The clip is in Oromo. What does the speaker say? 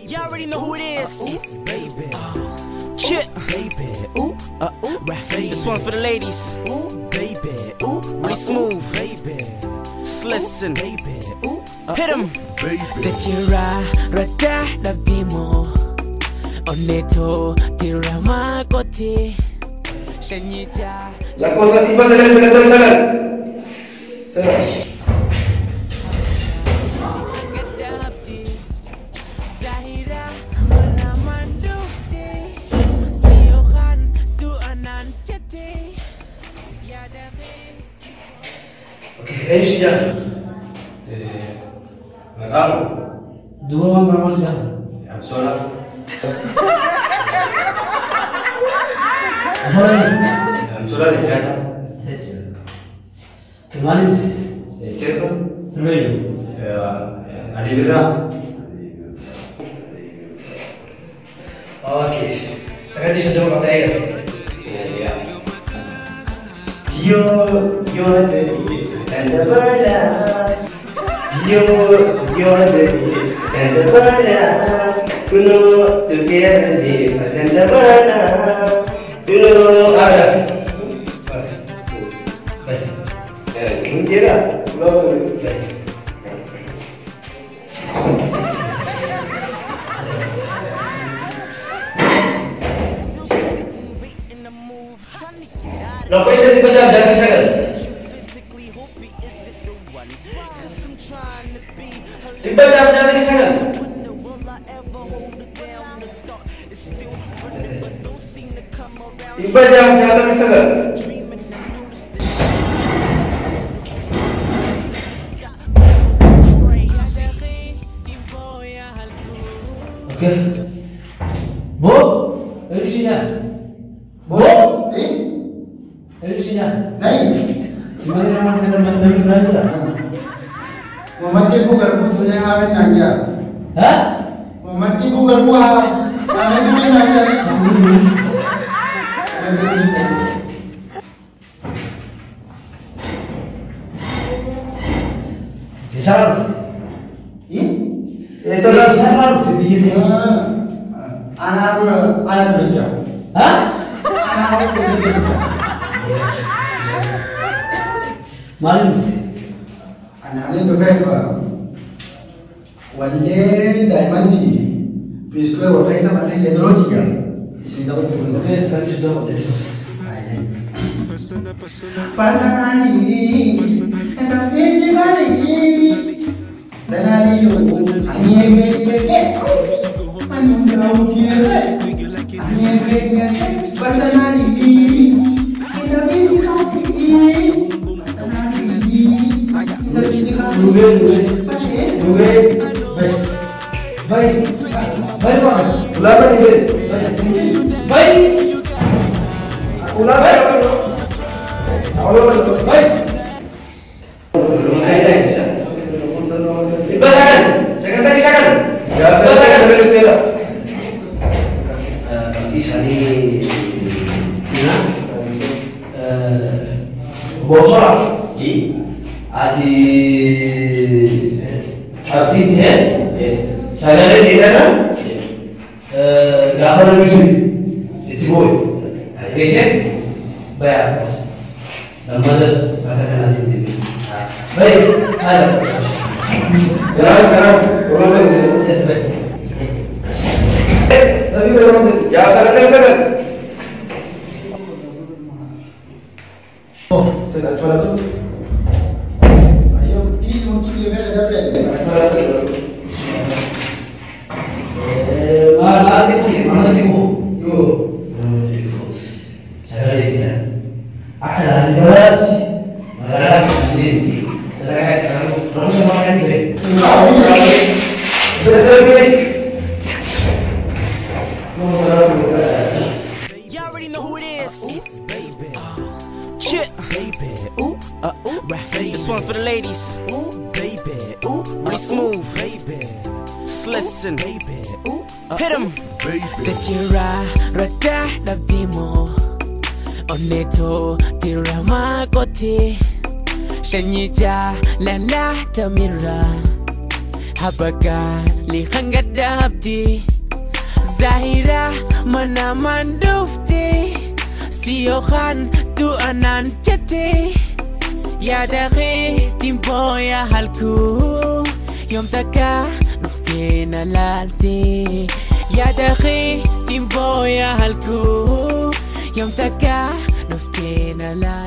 You already know who it is. Ooh, baby. Chip, baby. Ooh, right. This one for the ladies. Ooh, baby. Ooh, really smooth, baby. Listen, baby. Ooh, hit 'em, baby. The tira rata demo. Oneto tira makoti. Shenita. La cosa iba a sacar. ايش جاب؟ مقام دوا ما برمز جاب عم سولا عم سولا لكاسة كمان انت سيركو تربيو علي بلا اوكي سكتي شدوا قطعية Yo te vi tanta bala. Yo te vi tanta bala. Tú no te quieres ni tanta bala. Tú no. ¿Quién quiera? No puede ser que jangan sagal. Iba jangan sagal. Iba jangan sagal. Oke. Bu, ini sini. Bu, ini sini. नहीं Sebenarnya nama kata mandiri berada. Mummy को घर को तुझे आवे ना क्या Hah? Mummy को घर को आवे तुझे ना क्या Salah. ये Salah begitu. anak kerja Hah? anak kerja Malam. anak ini beberapa wale diamond di pisku waktu itu makin ledrotiga sini tahu tu Oke, sekarang sudah mau jadi. pasangan ini entah ini mana ini Tenari yo, anie beke, anu jauh kira, anie beke, pasangan ini, kita beli kopi, pasangan ini, kita beli Baik, bang. Ulama ni be. Baik. Ulama. Allah. Baik. Dibasakan, sekretari sakan. Ya, saya dari sini. Nanti sali, Tina, bosor, ati ten, saya ada di mana? Gambar itu, itu boy, kece, bayar, gambar akan nanti TV. Baik, ada. Sekarang ulama di sini. Tapi memang ya sangat. Oh, saya tak cuba tu. ayo di mungkin dia ada berapa? Mana tipu? Yo, Saya ada di sana. Ada di berat. Ada di sini. Saya kalau baru sama kan ini. You already know who it is. Ooh, baby. Chip, baby. Ooh, right. This one for the ladies. Ooh, baby. Ooh, really smooth, baby. Listen, baby. Ooh, hit 'em, baby. The tira rata demo. Oneto tira makoti. Shenita la tamira. habakan likan gadabti Zahira mana mandufti Siyokan tu anan jati Ya dakhi timpo ya halku Yom taka nufti nalalti Ya dakhi timpo ya halku Yom taka nufti nalalti